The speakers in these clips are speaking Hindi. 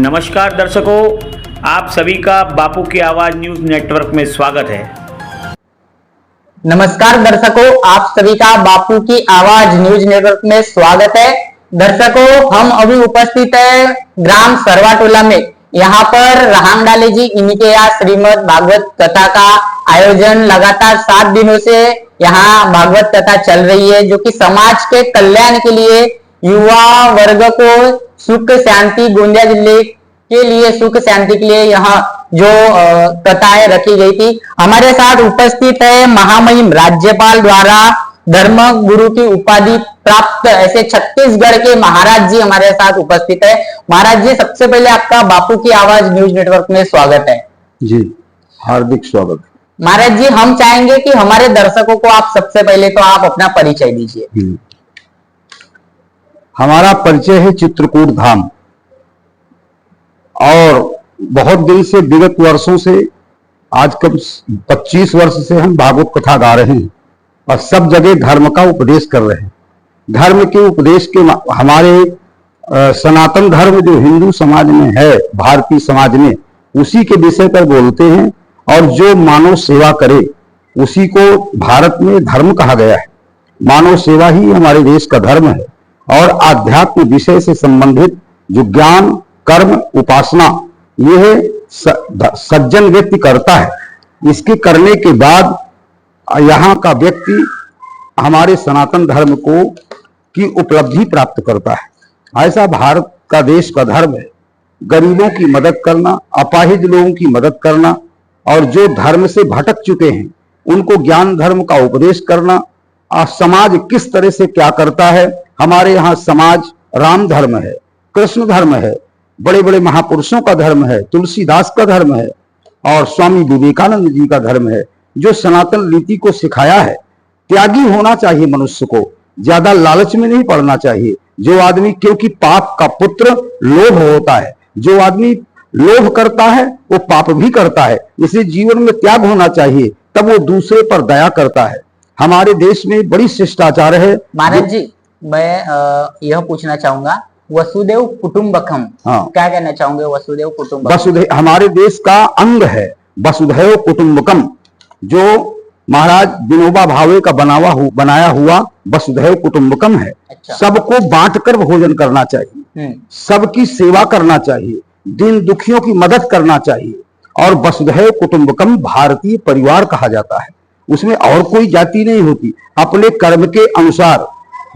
नमस्कार दर्शकों, आप सभी का बापू की आवाज न्यूज नेटवर्क में स्वागत है। नमस्कार दर्शकों, आप सभी का बापू की आवाज न्यूज नेटवर्क में स्वागत है। दर्शकों, हम अभी उपस्थित है ग्राम सरवाटोला में। यहाँ पर रामडाले जी इन्हीं के यहाँ श्रीमद् भागवत कथा का आयोजन लगातार 7 दिनों से यहाँ भागवत कथा चल रही है, जो कि समाज के कल्याण के लिए, युवा वर्ग को सुख शांति, गोंदिया जिले के लिए सुख शांति के लिए यहाँ जो कथाएं रखी गई थी। हमारे साथ उपस्थित है महामहिम राज्यपाल द्वारा धर्म गुरु की उपाधि प्राप्त ऐसे छत्तीसगढ़ के महाराज जी हमारे साथ उपस्थित है। महाराज जी, सबसे पहले आपका बापू की आवाज न्यूज नेटवर्क में स्वागत है। जी, हार्दिक स्वागत। महाराज जी, हम चाहेंगे कि हमारे दर्शकों को आप सबसे पहले तो आप अपना परिचय दीजिए। हमारा परिचय है चित्रकूट धाम, और बहुत दिन से, विगत वर्षों से, आज कब 25 वर्ष से हम भागवत कथा गा रहे हैं और सब जगह धर्म का उपदेश कर रहे हैं। धर्म के उपदेश के हमारे सनातन धर्म जो हिंदू समाज में है, भारतीय समाज में, उसी के विषय पर बोलते हैं। और जो मानव सेवा करे उसी को भारत में धर्म कहा गया है। मानव सेवा ही हमारे देश का धर्म है। और आध्यात्म विषय से संबंधित जो ज्ञान, कर्म, उपासना, यह सज्जन व्यक्ति करता है। इसके करने के बाद यहाँ का व्यक्ति हमारे सनातन धर्म को की उपलब्धि प्राप्त करता है। ऐसा भारत का देश का धर्म है। गरीबों की मदद करना, अपाहिज लोगों की मदद करना, और जो धर्म से भटक चुके हैं उनको ज्ञान धर्म का उपदेश करना। समाज किस तरह से क्या करता है। हमारे यहाँ समाज राम धर्म है, कृष्ण धर्म है, बड़े बड़े महापुरुषों का धर्म है, तुलसीदास का धर्म है, और स्वामी विवेकानंद जी का धर्म है, जो सनातन नीति को सिखाया है। त्यागी होना चाहिए मनुष्य को, ज्यादा लालच में नहीं पड़ना चाहिए। जो आदमी, क्योंकि पाप का पुत्र लोभ होता है, जो आदमी लोभ करता है वो पाप भी करता है। इसलिए जीवन में त्याग होना चाहिए, तब वो दूसरे पर दया करता है। हमारे देश में बड़ी शिष्टाचार है। महाराज जी, मैं यह पूछना चाहूंगा, वसुदेव कुटुंबकम, क्या कहना चाहूंगे? वसुदेव कुटुंबकम, वसुदेव हमारे देश का अंग है। वसुधैव कुटुंबकम जो महाराज विनोबा भावे का बनाया हुआ वसुधैव कुटुंबकम है। अच्छा। सबको बांटकर भोजन करना चाहिए, सबकी सेवा करना चाहिए, दीन दुखियों की मदद करना चाहिए। और वसुधैव कुटुंबकम भारतीय परिवार कहा जाता है। उसमें और कोई जाति नहीं होती। अपने कर्म के अनुसार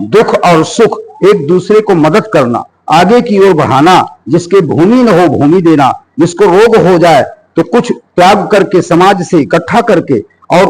दुख और सुख एक दूसरे को मदद करना, आगे की ओर बढ़ाना। जिसके भूमि न हो भूमि देना, जिसको रोग हो जाए तो कुछ त्याग करके समाज से इकट्ठा करके और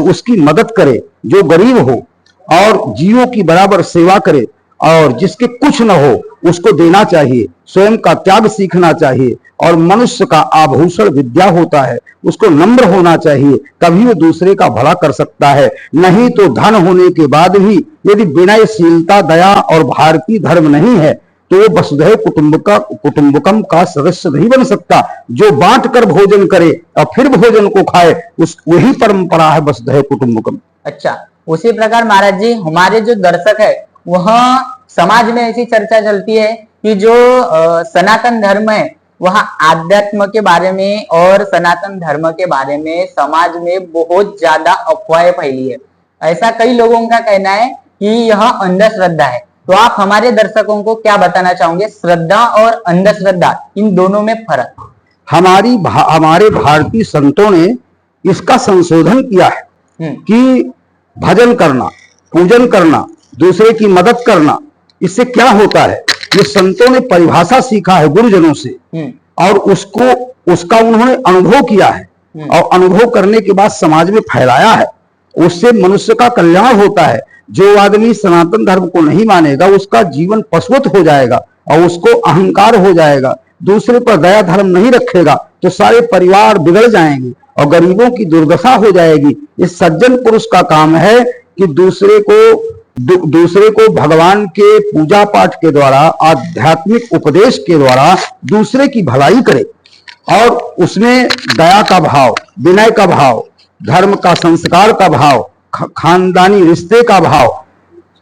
उसकी मदद करे। जो गरीब हो और जीवों की बराबर सेवा करे, और जिसके कुछ न हो उसको देना चाहिए। स्वयं का त्याग सीखना चाहिए। और मनुष्य का आभूषण विद्या होता है, उसको नम्र होना चाहिए, तभी वो दूसरे का भला कर सकता है। नहीं तो धन होने के बाद भी यदि विनयशीलता, दया और भारतीय धर्म नहीं है तो वो वसुधैव कुटुंबकम का सदस्य नहीं बन सकता। जो बांट कर भोजन करे और फिर भोजन को खाए, वही परंपरा है वसुधैव कुटुंबकम। अच्छा, उसी प्रकार महाराज जी, हमारे जो दर्शक है वह समाज में ऐसी चर्चा चलती है कि जो सनातन धर्म है वह आध्यात्म के बारे में और सनातन धर्म के बारे में समाज में बहुत ज्यादा अफवाहें फैली है। ऐसा कई लोगों का कहना है कि यह अंधश्रद्धा है। तो आप हमारे दर्शकों को क्या बताना चाहोगे, श्रद्धा और अंधश्रद्धा, इन दोनों में फर्क? हमारे भारतीय संतों ने इसका संशोधन किया है कि भजन करना, पूजन करना, दूसरे की मदद करना, इससे क्या होता है। ये संतों ने परिभाषा सीखा है गुरुजनों से, और उसका उन्होंने अनुभव किया है, और अनुभव करने के बाद समाज में फैलाया है। उससे मनुष्य का कल्याण होता है। जो आदमी सनातन धर्म को नहीं मानेगा उसका जीवन पशुवत हो जाएगा, और उसको अहंकार हो जाएगा। दूसरे पर दया धर्म नहीं रखेगा तो सारे परिवार बिगड़ जाएंगे और गरीबों की दुर्दशा हो जाएगी। इस सज्जन पुरुष का काम है कि दूसरे को भगवान के पूजा पाठ के द्वारा, आध्यात्मिक उपदेश के द्वारा दूसरे की भलाई करे, और उसमें दया का भाव, विनय का भाव, धर्म का, संस्कार का भाव, खानदानी रिश्ते का भाव,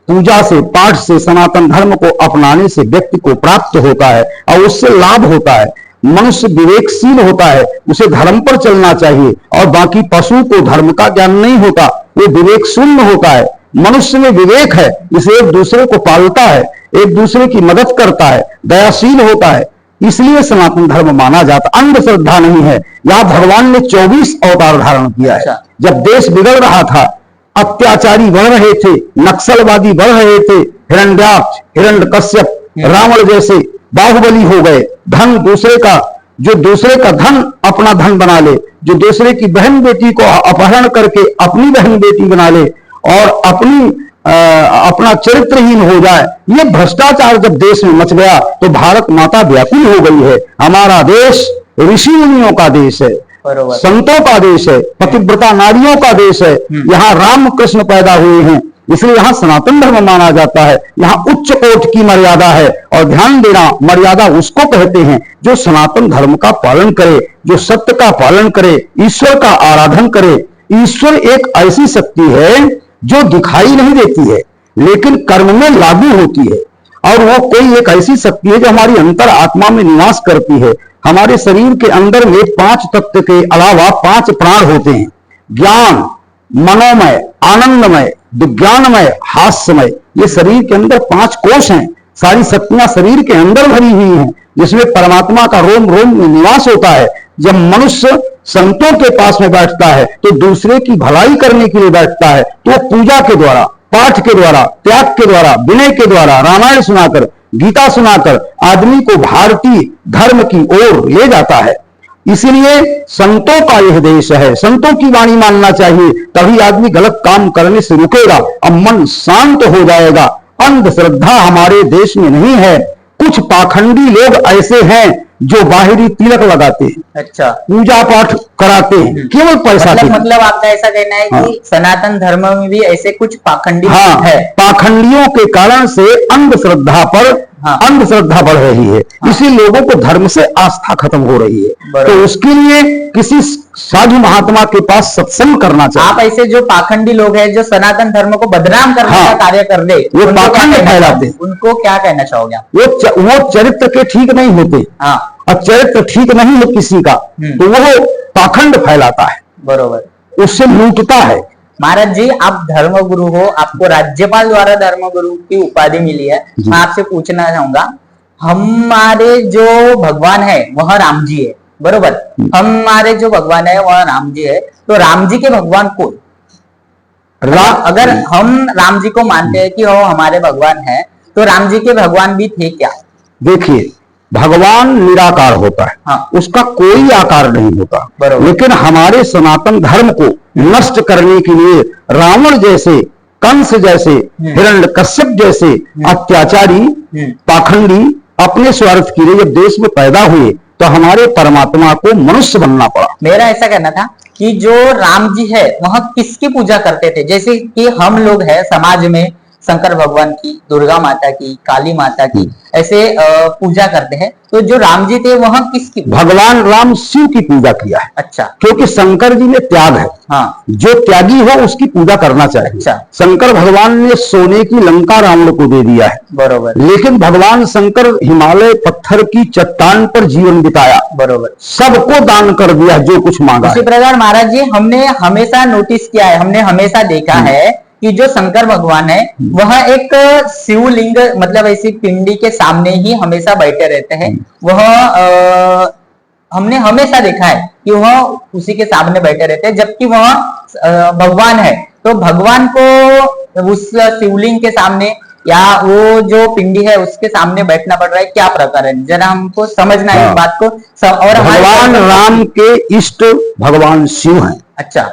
पूजा से, पाठ से, सनातन धर्म को अपनाने से व्यक्ति को प्राप्त होता है और उससे लाभ होता है। मनुष्य विवेकशील होता है, उसे धर्म पर चलना चाहिए। और बाकी पशु को धर्म का ज्ञान नहीं होता, वो विवेक शून्य होता है। मनुष्य में विवेक है, इसे एक दूसरे को पालता है, एक दूसरे की मदद करता है, दयाशील होता है, इसलिए सनातन धर्म माना जाता। अंधश्रद्धा नहीं है। यहाँ भगवान ने 24 अवतार धारण किया है। जब देश बिगड़ रहा था, अत्याचारी बढ़ रहे थे, नक्सलवादी बढ़ रहे थे, हिरण्याक्ष, हिरण्यकश्यप, रावण जैसे बाहुबली हो गए। धन दूसरे का, जो दूसरे का धन अपना धन बना ले, जो दूसरे की बहन बेटी को अपहरण करके अपनी बहन बेटी बना ले और अपना चरित्रहीन हो जाए, ये भ्रष्टाचार जब देश में मच गया तो भारत माता व्याकुल हो गई है। हमारा देश ऋषि मुनियों का देश है, संतों का देश है, पतिव्रता नारियों का देश है। यहाँ राम कृष्ण पैदा हुए हैं, इसलिए यहाँ सनातन धर्म माना जाता है। यहाँ उच्च कोटि की मर्यादा है। और ध्यान देना, मर्यादा उसको कहते हैं जो सनातन धर्म का पालन करे, जो सत्य का पालन करे, ईश्वर का आराधन करे। ईश्वर एक ऐसी शक्ति है जो दिखाई नहीं देती है लेकिन कर्म में लागू होती है। और वो कोई एक ऐसी शक्ति है जो हमारी अंतर आत्मा में निवास करती है। हमारे शरीर के अंदर में 5 तत्व के अलावा 5 प्राण होते हैं। ज्ञान, मनोमय, आनंदमय, विज्ञानमय, हास्यमय। ये शरीर के अंदर 5 कोश हैं। सारी शक्तियां शरीर के अंदर भरी हुई हैं, जिसमें परमात्मा का रोम रोम में निवास होता है। जब मनुष्य संतों के पास में बैठता है तो दूसरे की भलाई करने के लिए बैठता है, तो पूजा के द्वारा, पाठ के द्वारा, त्याग के द्वारा, विनय के द्वारा, रामायण सुनाकर, गीता सुनाकर आदमी को भारतीय धर्म की ओर ले जाता है। इसलिए संतों का यह देश है, संतों की वाणी मानना चाहिए, तभी आदमी गलत काम करने से रुकेगा और मन शांत हो जाएगा। अंधश्रद्धा हमारे देश में नहीं है। कुछ पाखंडी लोग ऐसे हैं जो बाहरी तिलक लगाते हैं, अच्छा, पूजा पाठ कराते हैं केवल पैसा के। मतलब आपका ऐसा कहना है कि सनातन धर्म में भी ऐसे कुछ पाखंडी है। पाखंडियों के कारण से अंधश्रद्धा पर अंधश्रद्धा बढ़ रही है। इसी लोगों को धर्म से आस्था खत्म हो रही है। तो उसके लिए किसी साधु महात्मा के पास सत्संग करना चाहिए। आप ऐसे जो पाखंडी लोग हैं जो सनातन धर्म को बदनाम करने का कार्य कर रहे, वो पाखंड फैलाते, उनको क्या कहना चाहोगे आप? वो चरित्र के ठीक नहीं होते। और चरित्र ठीक नहीं है किसी का तो वो पाखंड फैलाता है, बरोबर, उससे लूटता है। महाराज जी, आप धर्मगुरु हो, आपको राज्यपाल द्वारा धर्मगुरु की उपाधि मिली है। मैं आपसे पूछना चाहूंगा, हमारे जो भगवान है वह राम जी है, बरोबर? हमारे जो भगवान है वह राम जी है, तो राम जी के भगवान कौन? अगर हम राम जी को मानते हैं कि वो हमारे भगवान है, तो राम जी के भगवान भी थे क्या? देखिए, भगवान निराकार होता है, उसका कोई आकार नहीं होता। लेकिन हमारे सनातन धर्म को नष्ट करने के लिए रावण जैसे, कंस जैसे, हिरण्यकश्यप जैसे अत्याचारी, पाखंडी अपने स्वार्थ के लिए जब देश में पैदा हुए तो हमारे परमात्मा को मनुष्य बनना पड़ा। मेरा ऐसा कहना था कि जो राम जी है वह किसकी पूजा करते थे? जैसे कि हम लोग हैं समाज में शंकर भगवान की, दुर्गा माता की, काली माता की ऐसे पूजा करते हैं, तो जो राम जी थे वह किसकी? भगवान राम शिव की पूजा किया है। अच्छा, क्योंकि शंकर जी में त्याग है। जो त्यागी हो उसकी पूजा करना चाहिए। अच्छा, शंकर भगवान ने सोने की लंका रावण को दे दिया है, बरोबर, लेकिन भगवान शंकर हिमालय पत्थर की चट्टान पर जीवन बिताया, बरोबर, सबको दान कर दिया जो कुछ मांगा। इसी प्रकार महाराज जी, हमने हमेशा नोटिस किया है, हमने हमेशा देखा है कि जो शंकर भगवान है वह एक शिवलिंग, मतलब ऐसी पिंडी के सामने ही हमेशा बैठे रहते हैं। वह हमने हमेशा देखा है कि वह उसी के सामने बैठे रहते हैं, जबकि वह भगवान है। तो भगवान को उस शिवलिंग के सामने या वो जो पिंडी है उसके सामने बैठना पड़ रहा है, क्या प्रकार है? जरा हमको समझना है इस बात को। और भगवान राम के इष्ट भगवान शिव हैं। अच्छा,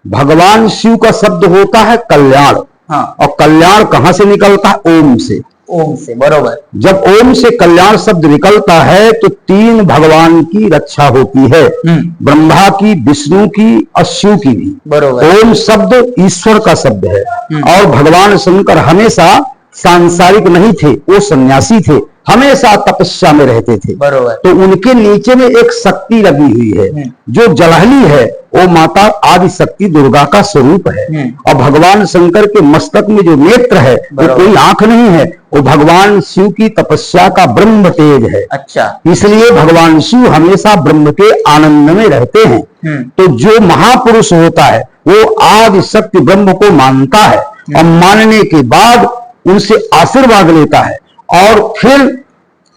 भगवान शिव का शब्द होता है कल्याण। और कल्याण कहां से निकलता है? ओम से। ओम से, बरोबर। जब ओम से कल्याण शब्द निकलता है तो 3 भगवान की रक्षा होती है, ब्रह्मा की, विष्णु की और शिव की भी, बरोबर। ओम शब्द ईश्वर का शब्द है। और भगवान शंकर हमेशा सांसारिक नहीं थे, वो सन्यासी थे, हमेशा तपस्या में रहते थे, बरोबर। तो उनके नीचे में एक शक्ति लगी हुई है जो जलहली है, वो माता आदि शक्ति दुर्गा का स्वरूप है। और भगवान शंकर के मस्तक में जो नेत्र है वो कोई आंख नहीं है, वो भगवान शिव की तपस्या का ब्रह्म तेज है। अच्छा, इसलिए भगवान शिव हमेशा ब्रह्म के आनंद में रहते हैं। तो जो महापुरुष होता है वो आदि शक्ति ब्रह्म को मानता है और मानने के बाद उनसे आशीर्वाद लेता है और फिर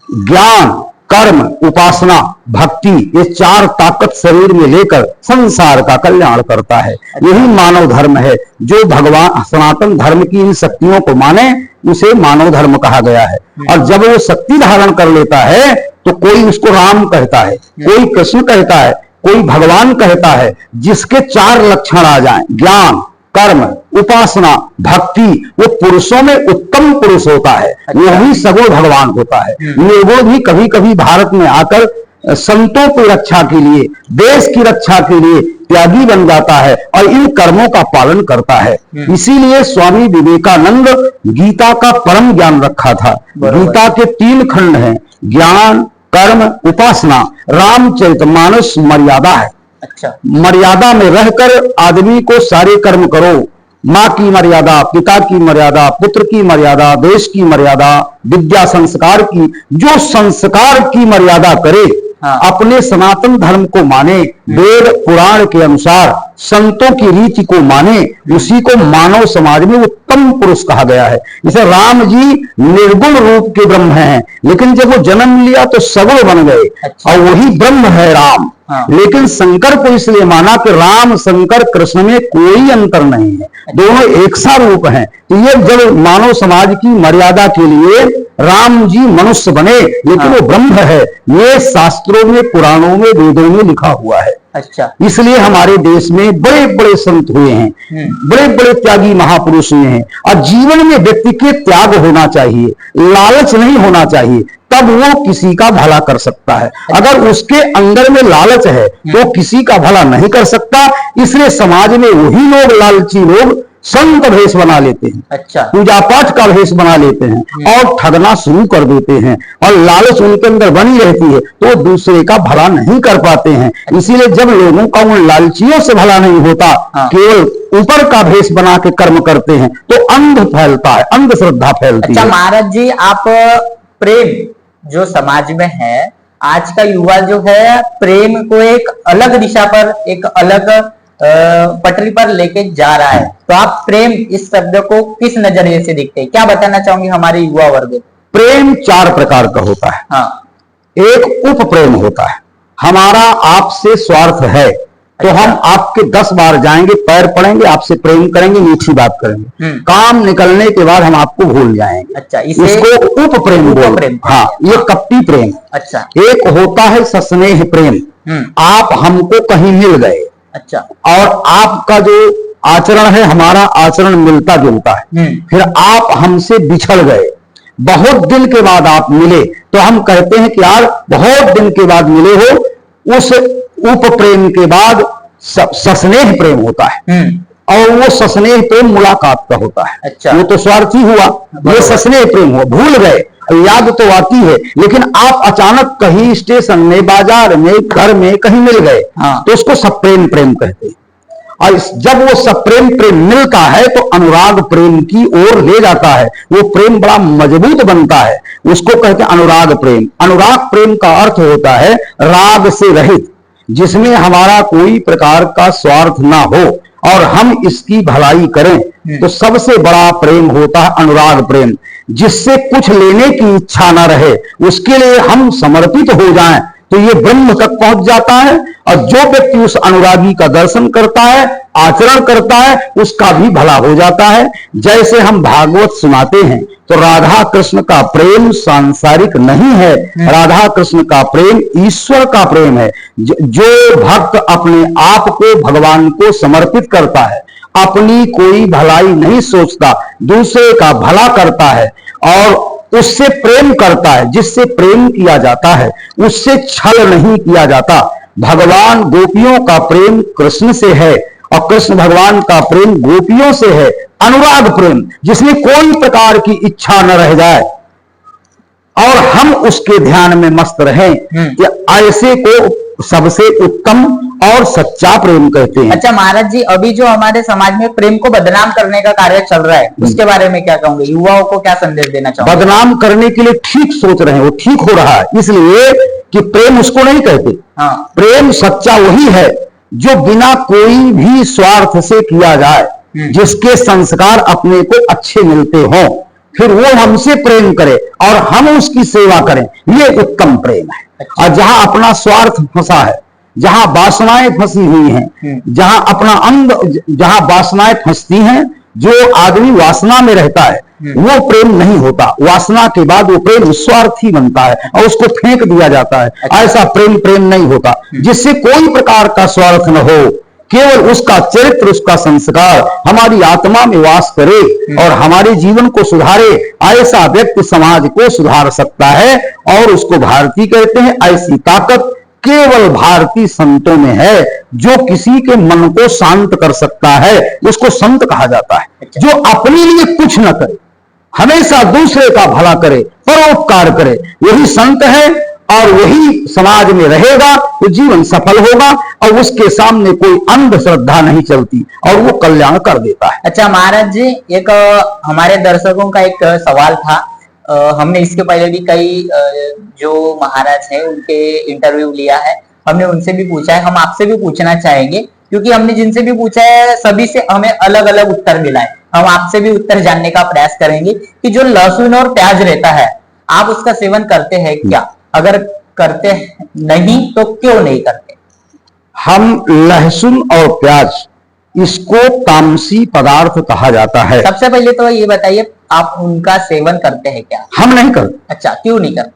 ज्ञान, कर्म, उपासना, भक्ति, ये चार ताकत शरीर में लेकर संसार का कल्याण करता है। यही मानव धर्म है। जो भगवान सनातन धर्म की इन शक्तियों को माने उसे मानव धर्म कहा गया है। और जब वो शक्ति धारण कर लेता है तो कोई उसको राम कहता है, कोई कृष्ण कहता है, कोई भगवान कहता है। जिसके चार लक्षण आ जाएं, ज्ञान, कर्म, उपासना, भक्ति, वो पुरुषों में उत्तम पुरुष होता है। वही सगुण भगवान होता है। वो भी कभी कभी भारत में आकर संतों की रक्षा के लिए, देश की रक्षा के लिए त्यागी बन जाता है और इन कर्मों का पालन करता है। इसीलिए स्वामी विवेकानंद गीता का परम ज्ञान रखा था। गीता के 3 खंड हैं, ज्ञान, कर्म, उपासना। रामचरितमानस मर्यादा है। अच्छा, मर्यादा में रहकर आदमी को सारे कर्म करो। माँ की मर्यादा, पिता की मर्यादा, पुत्र की मर्यादा, देश की मर्यादा, विद्या संस्कार की, जो संस्कार की मर्यादा करे, अपने सनातन धर्म को माने, वेद पुराण के अनुसार संतों की रीति को माने, उसी को मानव समाज में उत्तम पुरुष कहा गया है। जैसे राम जी निर्गुण रूप के ब्रह्म हैं, लेकिन जब वो जन्म लिया तो सगुण बन गए। अच्छा। और वही ब्रह्म है राम। लेकिन शंकर को इसलिए माना कि राम, शंकर, कृष्ण में कोई अंतर नहीं है, दोनों एक सा रूप हैं। तो ये जब मानव समाज की मर्यादा के लिए राम जी मनुष्य बने, लेकिन वो ब्रह्म है, ये शास्त्रों में, पुराणों में, वेदों में लिखा हुआ है। अच्छा, इसलिए हमारे देश में बड़े बड़े संत हुए हैं, बड़े बड़े त्यागी महापुरुष हुए हैं। और जीवन में व्यक्ति के त्याग होना चाहिए, लालच नहीं होना चाहिए, तब वो किसी का भला कर सकता है। अगर उसके अंदर में लालच है तो किसी का भला नहीं कर सकता। इसलिए समाज में वही लोग, लालची लोग, संत भेष बना लेते हैं। अच्छा, पूजा पाठ का भेष बना लेते हैं और ठगना शुरू कर देते हैं, और लालच उनके अंदर बनी रहती है तो दूसरे का भला नहीं कर पाते हैं। इसीलिए जब लोगों का उन लालचियों से भला नहीं होता, केवल ऊपर का भेष बना के कर्म करते हैं, तो अंध फैलता है, अंधश्रद्धा फैलती है। अच्छा महाराज जी, आप प्रेम जो समाज में है, आज का युवा जो है प्रेम को एक अलग दिशा पर, एक अलग पटरी पर लेके जा रहा है, तो आप प्रेम इस शब्द को किस नजरिए से देखते हैं? क्या बताना चाहोगे हमारे युवा वर्ग? प्रेम 4 प्रकार का होता है। हाँ। एक उप प्रेम होता है, हमारा आपसे स्वार्थ है तो हम आपके 10 बार जाएंगे, पैर पड़ेंगे, आपसे प्रेम करेंगे, मीठी बात करेंगे, काम निकलने के बाद हम आपको भूल जाएंगे। अच्छा, इसको उप प्रेम बोलते हैं। हाँ, ये कपटी प्रेम। अच्छा, एक होता है सस्नेह प्रेम। आप हमको कहीं मिल गए, अच्छा, और आपका जो आचरण है हमारा आचरण मिलता जुलता है, फिर आप हमसे बिछड़ गए, बहुत दिन के बाद आप मिले, तो हम कहते हैं कि यार बहुत दिन के बाद मिले हो। उस उप प्रेम के बाद सस्नेह प्रेम होता है, और वो सस्नेह प्रेम मुलाकात का होता है। अच्छा, वो तो स्वार्थी हुआ, ये सस्नेह प्रेम हुआ। भूल गए, याद तो आती है, लेकिन आप अचानक कहीं स्टेशन में, बाजार में, घर में कहीं मिल गए, तो उसको सप्रेम प्रेम कहते हैं। और जब वो सप्रेम प्रेम मिलता है तो अनुराग प्रेम की ओर ले जाता है, वो प्रेम बड़ा मजबूत बनता है, उसको कहते हैं अनुराग प्रेम। अनुराग प्रेम का अर्थ होता है राग से रहित, जिसमें हमारा कोई प्रकार का स्वार्थ ना हो और हम इसकी भलाई करें, तो सबसे बड़ा प्रेम होता है अनुराग प्रेम। जिससे कुछ लेने की इच्छा ना रहे, उसके लिए हम समर्पित हो जाएं, तो ये ब्रह्म तक पहुंच जाता है। और जो व्यक्ति उस अनुरागी का दर्शन करता है, आचरण करता है, उसका भी भला हो जाता है। जैसे हम भागवत सुनाते हैं तो राधा कृष्ण का प्रेम सांसारिक नहीं है, राधा कृष्ण का प्रेम ईश्वर का प्रेम है। जो भक्त अपने आप को भगवान को समर्पित करता है, अपनी कोई भलाई नहीं सोचता, दूसरे का भला करता है और उससे प्रेम करता है, जिससे प्रेम किया जाता है, उससे छल नहीं किया जाता। भगवान गोपियों का प्रेम कृष्ण से है और कृष्ण भगवान का प्रेम गोपियों से है। अनुराग प्रेम, जिसमें कोई प्रकार की इच्छा न रह जाए और हम उसके ध्यान में मस्त रहें, कि ऐसे को सबसे उत्तम और सच्चा प्रेम कहते हैं। अच्छा महाराज जी, अभी जो हमारे समाज में प्रेम को बदनाम करने का कार्य चल रहा है, उसके बारे में क्या कहूंगे? युवाओं को क्या संदेश देना चाहोगे? बदनाम करने के लिए ठीक सोच रहे हैं, वो ठीक हो रहा है, इसलिए कि प्रेम उसको नहीं कहते। हाँ। प्रेम सच्चा वही है जो बिना कोई भी स्वार्थ से किया जाए, जिसके संस्कार अपने को अच्छे मिलते हों, फिर वो हमसे प्रेम करे और हम उसकी सेवा करें, ये उत्तम प्रेम है। अच्छा। और जहां अपना स्वार्थ फंसा है, जहां वासनाएं फंसी हुई हैं, जहां अपना जहां वासनाएं फंसती हैं, जो आदमी वासना में रहता है वो प्रेम नहीं होता। वासना के बाद वो प्रेम स्वार्थी बनता है और उसको फेंक दिया जाता है। अच्छा। ऐसा प्रेम नहीं होता जिससे कोई प्रकार का स्वार्थ न हो, केवल उसका चरित्र, उसका संस्कार हमारी आत्मा में वास करे और हमारे जीवन को सुधारे। ऐसा व्यक्ति समाज को सुधार सकता है और उसको भारती कहते हैं। ऐसी ताकत केवल भारतीय संतों में है। जो किसी के मन को शांत कर सकता है उसको संत कहा जाता है। जो अपने लिए कुछ न करे, हमेशा दूसरे का भला करे, परोपकार करे, वही संत है और वही समाज में रहेगा तो जीवन सफल होगा और उसके सामने कोई अंधश्रद्धा नहीं चलती और वो कल्याण कर देता है। अच्छा महाराज जी, एक हमारे दर्शकों का एक सवाल था। हमने इसके पहले भी कई जो महाराज हैं उनके इंटरव्यू लिया है, हमने उनसे भी पूछा है, हम आपसे भी पूछना चाहेंगे क्योंकि हमने जिनसे भी पूछा है सभी से हमें अलग अलग उत्तर मिला है। हम आपसे भी उत्तर जानने का प्रयास करेंगे कि जो लहसुन और प्याज रहता है, आप उसका सेवन करते हैं क्या? अगर करते नहीं तो क्यों नहीं करते? हम लहसुन और प्याज, इसको तामसी पदार्थ कहा जाता है। सबसे पहले तो ये बताइए, आप उनका सेवन करते हैं क्या? हम नहीं करते। अच्छा, क्यों नहीं करते?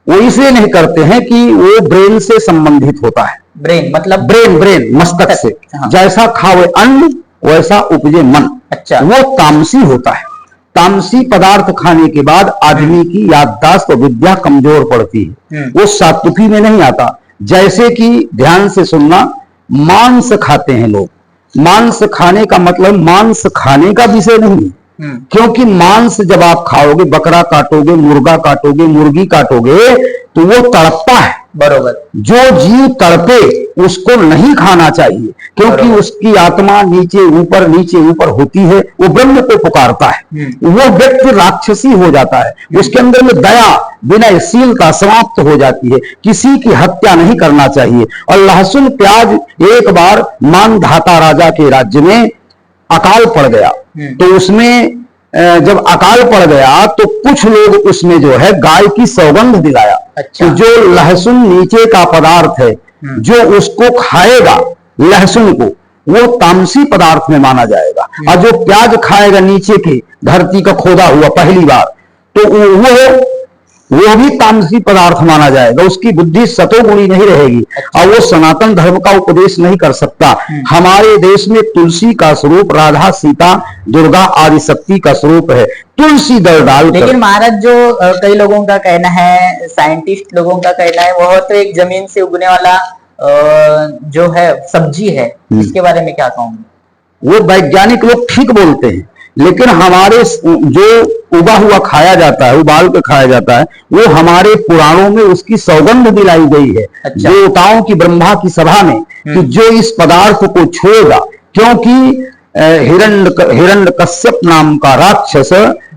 वो इसलिए नहीं करते हैं कि वो ब्रेन से संबंधित होता है। ब्रेन मतलब ब्रेन मस्तिष्क से। हाँ। जैसा खावे अन्न वैसा उपजे मन। अच्छा। वो तामसी होता है। तामसी पदार्थ खाने के बाद आदमी की याददाश्त और विद्या कमजोर पड़ती है, वो सात्विकी में नहीं आता। जैसे कि ध्यान से सुनना, मांस खाते हैं लोग। मांस खाने का मतलब मांस खाने का विषय नहीं है, क्योंकि मांस जब आप खाओगे, बकरा काटोगे, मुर्गा काटोगे, मुर्गी काटोगे तो वो तड़पता है। बरोबर। जो जीव तड़पे उसको नहीं खाना चाहिए, क्योंकि उसकी आत्मा नीचे ऊपर होती है, वो ब्रह्म को पुकारता है। वो व्यक्ति राक्षसी हो जाता है, उसके अंदर में दया, विनयशीलता समाप्त हो जाती है। किसी की हत्या नहीं करना चाहिए। और लहसुन प्याज, एक बार मानधाता राजा के राज्य में अकाल पड़ गया, तो उसमें जब अकाल पड़ गया तो कुछ लोग उसमें जो है गाय की सौगंध दिलाया। अच्छा। तो जो लहसुन नीचे का पदार्थ है, जो उसको खाएगा लहसुन को, वो तामसी पदार्थ में माना जाएगा। और जो प्याज खाएगा नीचे के धरती का खोदा हुआ पहली बार, तो वो भी तामसी पदार्थ माना जाएगा। उसकी बुद्धि सतोगुणी नहीं रहेगी और वो सनातन धर्म का उपदेश नहीं कर सकता। हमारे देश में तुलसी का स्वरूप राधा, सीता, दुर्गा आदि शक्ति का स्वरूप है। तुलसी दल डाल। लेकिन महाराज, जो कई लोगों का कहना है, साइंटिस्ट लोगों का कहना है, वह तो एक जमीन से उगने वाला जो है सब्जी है, इसके बारे में क्या कहूंगे? वो वैज्ञानिक लोग ठीक बोलते हैं, लेकिन हमारे जो उगा हुआ खाया जाता है, उबाल के खाया जाता है, वो हमारे पुराणों में उसकी सौगंध दिलाई गई है। अच्छा। देवताओं की ब्रह्मा की सभा में कि जो इस पदार्थ को छुएगा, क्योंकि हिरण्यकश्यप नाम का राक्षस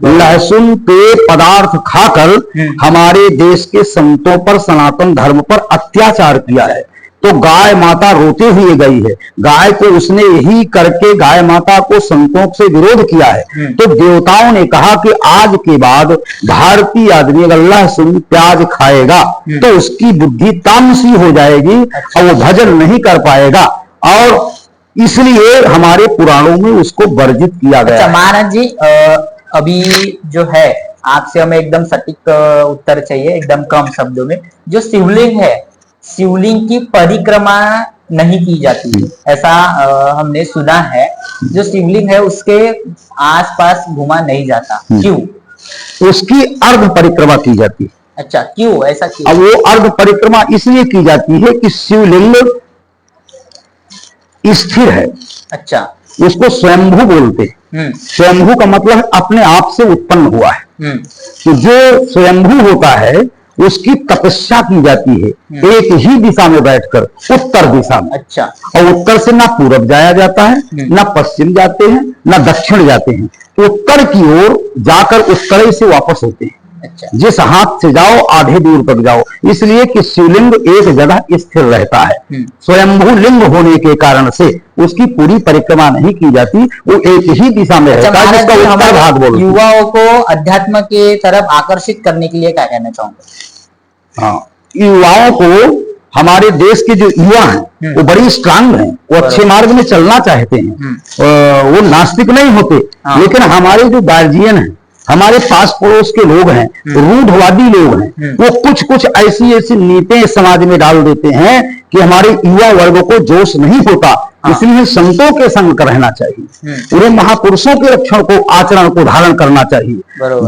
लहसुन पे पदार्थ खाकर हमारे देश के संतों पर, सनातन धर्म पर अत्याचार किया है। तो गाय माता रोते हुए गई है। गाय को उसने यही करके गाय माता को संतों से विरोध किया है। तो देवताओं ने कहा कि आज के बाद भारतीय आदमी अगर लहसुन प्याज खाएगा तो उसकी बुद्धि तामसी हो जाएगी और वो भजन नहीं कर पाएगा, और इसलिए हमारे पुराणों में उसको वर्जित किया गया। अच्छा महाराज जी, अभी जो है आपसे हमें एकदम सटीक उत्तर चाहिए, एकदम कम शब्दों में। जो शिवलिंग है, शिवलिंग की परिक्रमा नहीं की जाती, ऐसा हमने सुना है। जो शिवलिंग है उसके आसपास घुमा नहीं जाता, क्यों? उसकी अर्ध परिक्रमा की जाती है। अच्छा, क्यों? ऐसा क्यों? अब वो अर्ध परिक्रमा इसलिए की जाती है कि शिवलिंग स्थिर है। अच्छा। उसको स्वयंभू बोलते हैं। स्वयंभू का मतलब अपने आप से उत्पन्न हुआ है। तो जो स्वयंभू होता है उसकी तपस्या की जाती है एक ही दिशा में बैठकर, उत्तर दिशा में। अच्छा। और उत्तर से ना पूरब जाया जाता है, ना पश्चिम जाते हैं, ना दक्षिण जाते हैं, उत्तर की ओर जाकर उत्तर से वापस होते हैं। अच्छा। जिस हाथ से जाओ आधे दूर तक जाओ, इसलिए कि शिवलिंग एक जगह स्थिर रहता है। स्वयंभू लिंग होने के कारण से उसकी पूरी परिक्रमा नहीं की जाती, वो एक ही दिशा में रहता है, जिसका उत्तर भाग बोलते हैं। युवाओं को अध्यात्म के तरफ आकर्षित करने के लिए क्या कहना चाहूंगा? हाँ, युवाओं को, हमारे देश के जो युवा हैं वो बड़ी स्ट्रांग हैं, वो अच्छे मार्ग में चलना चाहते हैं, वो नास्तिक नहीं होते। लेकिन हमारे जो गार्जियन हैं, हमारे पास पड़ोस के लोग हैं, रूढ़वादी लोग हैं, वो कुछ कुछ ऐसी ऐसी नीतियां समाज में डाल देते हैं कि हमारे युवा वर्ग को जोश नहीं होता। इसलिए संतों के संग रहना चाहिए, उन्हें महापुरुषों के लक्षण को, आचरण को धारण करना चाहिए।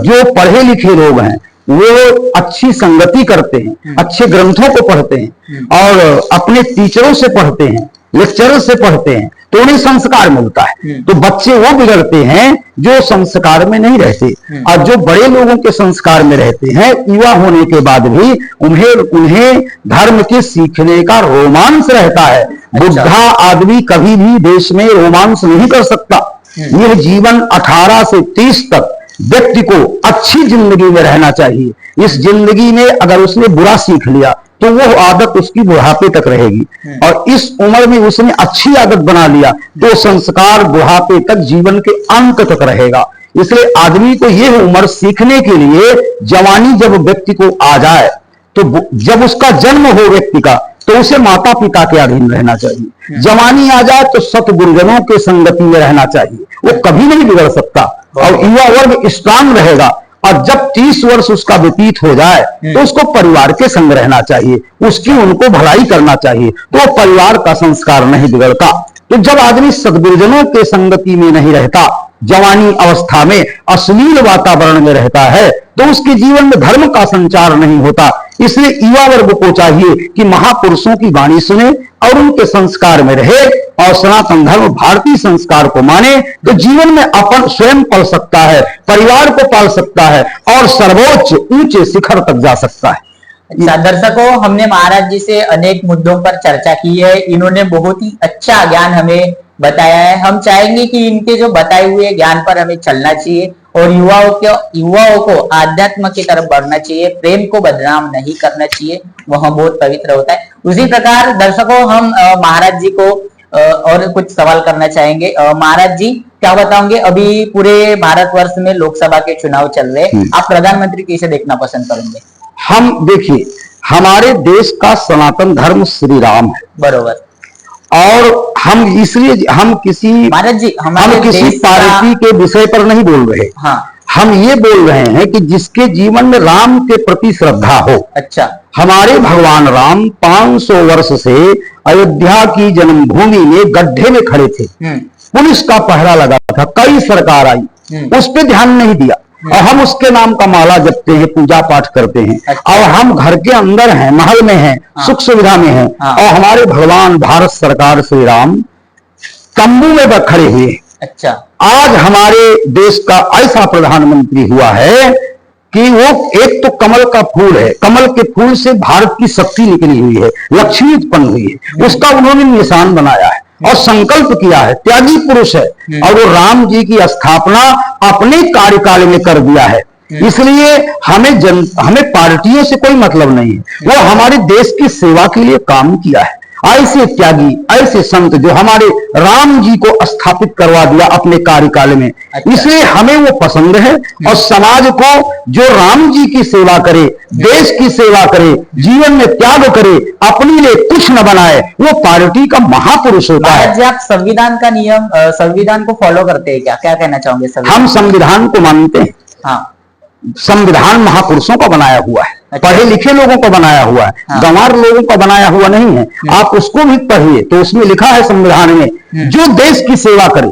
जो पढ़े लिखे लोग हैं वो अच्छी संगति करते हैं, अच्छे ग्रंथों को पढ़ते हैं और अपने टीचरों से पढ़ते हैं, लेक्चरर से पढ़ते हैं, तो उन्हें संस्कार मिलता है। तो बच्चे वो बिगड़ते हैं जो संस्कार में नहीं रहते, और जो बड़े लोगों के संस्कार में रहते हैं, युवा होने के बाद भी उन्हें धर्म के सीखने का रोमांच रहता है। बुढ़ा आदमी कभी भी देश में रोमांच नहीं कर सकता। यह जीवन 18 से 30 तक व्यक्ति को अच्छी जिंदगी में रहना चाहिए। इस जिंदगी में अगर उसने बुरा सीख लिया तो वो आदत उसकी बुढ़ापे तक रहेगी, और इस उम्र में उसने अच्छी आदत बना लिया तो संस्कार बुढ़ापे तक, जीवन के अंत तक रहेगा। इसलिए आदमी को यह उम्र सीखने के लिए, जवानी जब व्यक्ति को आ जाए, तो जब उसका जन्म हो व्यक्ति का, तो उसे माता पिता के अधीन रहना चाहिए। जवानी आ जाए तो सतगुरुजनों के संगति में रहना चाहिए, वो कभी नहीं बिगड़ सकता और युवा वर्ग स्ट्रांग रहेगा। और जब 30 वर्ष उसका व्यतीत हो जाए तो उसको परिवार के संग रहना चाहिए, उसकी उनको भलाई करना चाहिए, तो परिवार का संस्कार नहीं बिगड़ता। तो जब आदमी सद्गुरुजनों के संगति में नहीं रहता, जवानी अवस्था में अश्लील वातावरण में रहता है, तो उसके जीवन में धर्म का संचार नहीं होता। इसलिए युवा वर्ग को चाहिए कि महापुरुषों की वाणी सुने और उनके संस्कार में रहे और सनातन धर्म भारतीय संस्कार को माने, तो जीवन में अपन स्वयं पल सकता है, परिवार को पाल सकता है और सर्वोच्च ऊंचे शिखर तक जा सकता है। अच्छा दर्शकों, हमने महाराज जी से अनेक मुद्दों पर चर्चा की है। इन्होंने बहुत ही अच्छा ज्ञान हमें बताया है। हम चाहेंगे कि इनके जो बताए हुए ज्ञान पर हमें चलना चाहिए और युवाओं को आध्यात्म की तरफ बढ़ना चाहिए, प्रेम को बदनाम नहीं करना चाहिए, वह बहुत पवित्र होता है। उसी प्रकार दर्शकों, हम महाराज जी को और कुछ सवाल करना चाहेंगे। महाराज जी, क्या बताओगे, अभी पूरे भारतवर्ष में लोकसभा के चुनाव चल रहे हैं, आप प्रधानमंत्री किसे देखना पसंद करेंगे? हम देखिए, हमारे देश का सनातन धर्म श्री राम है, बरोबर, और हम इसलिए हम किसी महाराज जी पार्टी के विषय पर नहीं बोल रहे। हाँ, हम ये बोल रहे हैं कि जिसके जीवन में राम के प्रति श्रद्धा हो। अच्छा, हमारे भगवान राम 500 वर्ष से अयोध्या की जन्मभूमि में गड्ढे में खड़े थे, पुलिस का पहरा लगा था, कई सरकार आई, उस पर ध्यान नहीं दिया, और हम उसके नाम का माला जपते हैं, पूजा पाठ करते हैं। अच्छा। और हम घर के अंदर हैं, महल में हैं, हाँ। सुख सुविधा में हैं, हाँ। और हमारे भगवान भारत सरकार श्री राम तंबू में खड़े हुए। अच्छा, आज हमारे देश का ऐसा प्रधानमंत्री हुआ है कि वो एक तो कमल का फूल है, कमल के फूल से भारत की शक्ति निकली हुई है, लक्ष्मी उत्पन्न हुई है, उसका उन्होंने निशान बनाया है और संकल्प किया है, त्यागी पुरुष है, और वो राम जी की स्थापना अपने कार्यकाल में कर दिया है। इसलिए हमें पार्टियों से कोई मतलब नहीं है, वो हमारे देश की सेवा के लिए काम किया है। ऐसे त्यागी, ऐसे संत जो हमारे राम जी को स्थापित करवा दिया अपने कार्यकाल में। अच्छा। इसलिए हमें वो पसंद है, और समाज को जो राम जी की सेवा करे, देश की सेवा करे, जीवन में त्याग करे, अपने लिए कुछ न बनाए, वो पार्टी का महापुरुष होता है। आप संविधान का नियम, संविधान को फॉलो करते हैं क्या? क्या कहना चाहोगे? हम संविधान को मानते हैं। हाँ, संविधान महापुरुषों का बनाया हुआ है। अच्छा। पढ़े लिखे लोगों को बनाया हुआ है। हाँ। गंवार लोगों का बनाया हुआ नहीं है। आप उसको भी पढ़िए तो उसमें लिखा है संविधान में, जो देश की सेवा करे,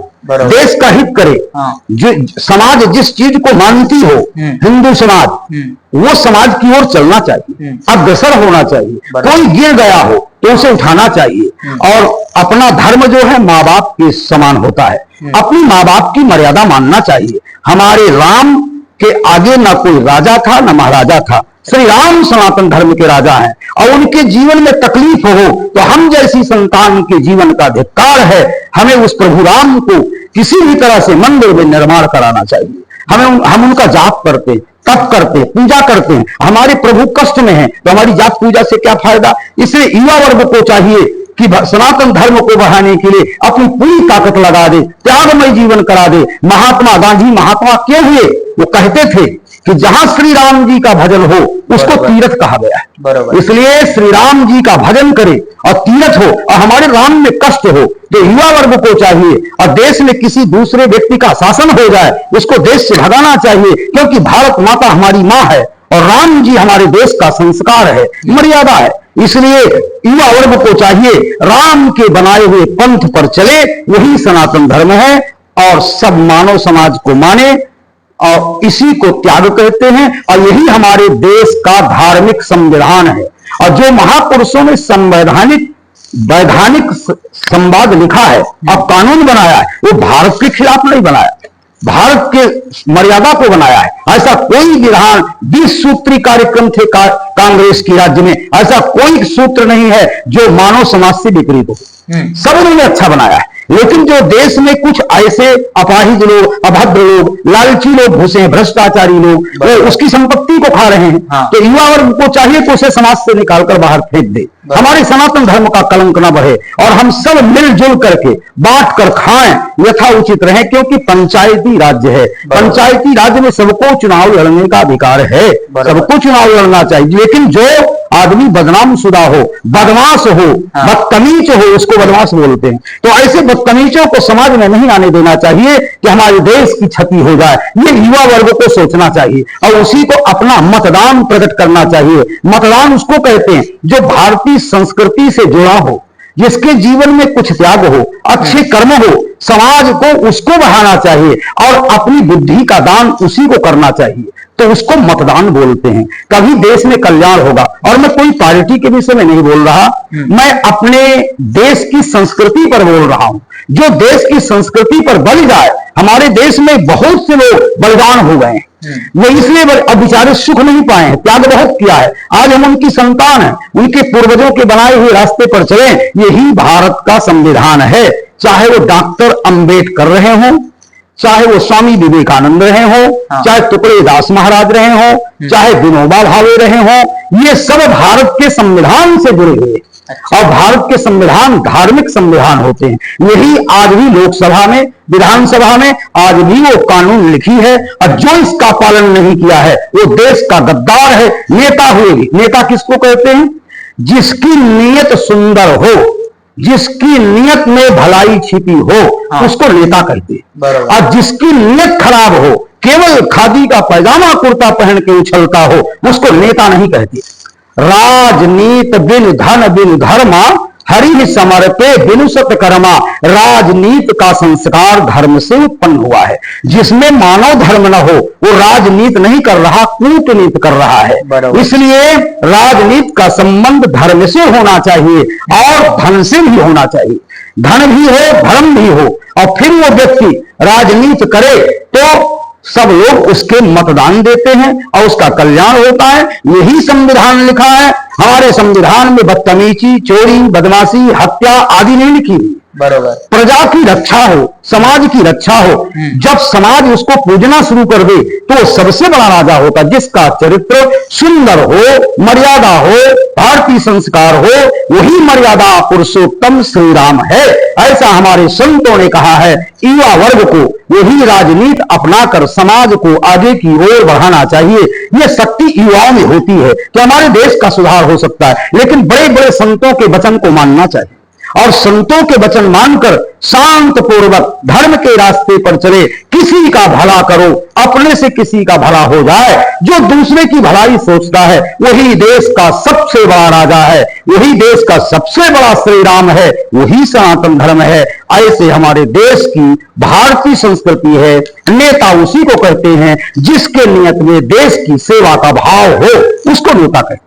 देश का हित करे। हाँ। जो समाज जिस चीज को मानती हो, हिंदू समाज, वो समाज की ओर चलना चाहिए, अग्रसर होना चाहिए। कोई गिर गया हो तो उसे उठाना चाहिए, और अपना धर्म जो है माँ बाप के समान होता है, अपनी माँ बाप की मर्यादा मानना चाहिए। हमारे राम के आगे ना कोई राजा था ना महाराजा था। श्री राम सनातन धर्म के राजा हैं और उनके जीवन में तकलीफ हो तो हम जैसी संतान के जीवन का धिक्कार है। हमें उस प्रभु राम को किसी भी तरह से मंदिर में निर्माण कराना चाहिए। हम उनका जाप करते, तप करते, पूजा करते हैं। हमारे प्रभु कष्ट में हैं तो हमारी जाप पूजा से क्या फायदा। इसलिए युवा वर्ग को चाहिए कि सनातन धर्म को बढ़ाने के लिए अपनी पूरी ताकत लगा दे, त्यागमय जीवन करा दे। महात्मा गांधी महात्मा क्यों हुए? वो कहते थे कि जहां श्री राम जी का भजन हो उसको तीर्थ कहा गया है। इसलिए श्री राम जी का भजन करे और तीर्थ हो और हमारे राम में कष्ट हो तो युवा वर्ग को चाहिए और देश में किसी दूसरे व्यक्ति का शासन हो जाए उसको देश से भगाना चाहिए, क्योंकि भारत माता हमारी मां है और राम जी हमारे देश का संस्कार है, मर्यादा है। इसलिए युवा वर्ग को चाहिए राम के बनाए हुए पंथ पर चले, वही सनातन धर्म है और सब मानव समाज को माने और इसी को त्याग कहते हैं और यही हमारे देश का धार्मिक संविधान है। और जो महापुरुषों ने वैधानिक संवाद लिखा है और कानून बनाया है वो भारत के खिलाफ नहीं बनाया, भारत के मर्यादा को बनाया है। ऐसा कोई विधान 20 सूत्री कार्यक्रम थे कांग्रेस की राज्य में, ऐसा कोई सूत्र नहीं है जो मानव समाज से विपरीत हो। सब उन्होंने अच्छा बनाया है। लेकिन जो देश में कुछ ऐसे अपाहिज लोग, अभद्र लोग, लालची लोग घुसे हैं, भ्रष्टाचारी लोग, वो उसकी संपत्ति को खा रहे हैं। तो युवा वर्ग को चाहिए कि उसे समाज से निकालकर बाहर फेंक दे, हमारे सनातन धर्म का कलंक न बढ़े और हम सब मिलजुल करके बांट कर खाएं, यथा उचित रहे। क्योंकि पंचायती राज्य है, पंचायती राज्य में सबको चुनाव लड़ने का अधिकार है, सबको चुनाव लड़ना चाहिए। लेकिन जो आदमी बदनाम शुदा हो, बदमाश हो, बदतमीज हो, उसको बदमाश बोलते हैं। तो ऐसे बदतमीजों को समाज में नहीं आने देना चाहिए कि हमारे देश की क्षति हो जाए। ये युवा वर्ग को सोचना चाहिए और उसी को अपना मतदान प्रकट करना चाहिए। मतदान उसको कहते हैं जो भारतीय संस्कृति से जुड़ा हो, जिसके जीवन में कुछ त्याग हो, अच्छे कर्म हो, समाज को उसको बढ़ाना चाहिए और अपनी बुद्धि का दान उसी को करना चाहिए। तो उसको मतदान बोलते हैं। कभी देश में कल्याण होगा। और मैं कोई पार्टी के विषय में नहीं बोल रहा, मैं अपने देश की संस्कृति पर बोल रहा हूं। जो देश की संस्कृति पर बल जाए, हमारे देश में बहुत से लोग बलिदान हो गए हैं, वो इसलिए अब बेचारे सुख नहीं पाए हैं, त्याग बहुत किया है। आज हम उनकी संतान हैं, उनके पूर्वजों के बनाए हुए रास्ते पर चले। यही भारत का संविधान है। चाहे वो डॉक्टर अंबेडकर रहे हों, चाहे वो स्वामी विवेकानंद रहे हों, चाहे तुकड़ेदास महाराज रहे हों, चाहे विनोबा भावे रहे हों, ये सब भारत के संविधान से जुड़े हुए और भारत के संविधान धार्मिक संविधान होते हैं। यही आज भी लोकसभा में, विधानसभा में आज भी वो कानून लिखी है और जो इसका पालन नहीं किया है वो देश का गद्दार है। नेता हुए, नेता किसको कहते हैं? जिसकी नीयत सुंदर हो, जिसकी नीयत में भलाई छिपी हो, उसको नेता कहते हैं। और जिसकी नीयत खराब हो, केवल खादी का पैजामा कुर्ता पहन के उछलता हो, उसको नेता नहीं कहते। राजनीत बिन धन बिन धर्मा, हरि समर्पे बिनु सत्कर्मा। राजनीत का संस्कार धर्म से उत्पन्न हुआ है। जिसमें मानव धर्म न हो वो राजनीति नहीं कर रहा, कूटनीति कर रहा है। इसलिए राजनीति का संबंध धर्म से होना चाहिए और धन से भी होना चाहिए। धन भी हो, धर्म भी हो और फिर वो व्यक्ति राजनीति करे तो सब लोग उसके मतदान देते हैं और उसका कल्याण होता है। यही संविधान लिखा है। हमारे संविधान में बदतमीजी, चोरी, बदमाशी, हत्या आदि नहीं लिखी। बरोबर। प्रजा की रक्षा हो, समाज की रक्षा हो। जब समाज उसको पूजना शुरू कर दे तो सबसे बड़ा राजा होता है, जिसका चरित्र सुंदर हो, मर्यादा हो, भारतीय संस्कार हो। वही मर्यादा पुरुषोत्तम श्री राम है। ऐसा हमारे संतों ने कहा है। युवा वर्ग को यही राजनीति अपनाकर समाज को आगे की ओर बढ़ाना चाहिए। यह शक्ति युवाओं में होती है कि हमारे देश का सुधार हो सकता है। लेकिन बड़े बड़े संतों के वचन को मानना चाहिए और संतों के वचन मानकर शांत पूर्वक धर्म के रास्ते पर चले। किसी का भला करो, अपने से किसी का भला हो जाए। जो दूसरे की भलाई सोचता है वही देश का सबसे बड़ा राजा है, वही देश का सबसे बड़ा श्री राम है, वही सनातन धर्म है। ऐसे हमारे देश की भारतीय संस्कृति है। नेता उसी को कहते हैं जिसके नियत में देश की सेवा का भाव हो, उसको नेता कहते हैं।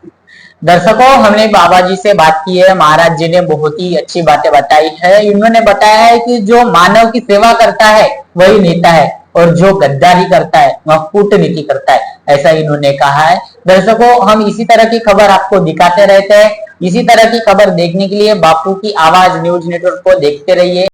दर्शकों, हमने बाबा जी से बात की है। महाराज जी ने बहुत ही अच्छी बातें बताई है। इन्होंने बताया है कि जो मानव की सेवा करता है वही नेता है और जो गद्दारी करता है वह कूटनीति करता है, ऐसा इन्होंने कहा है। दर्शकों, हम इसी तरह की खबर आपको दिखाते रहते हैं। इसी तरह की खबर देखने के लिए बापू की आवाज न्यूज नेटवर्क को देखते रहिए।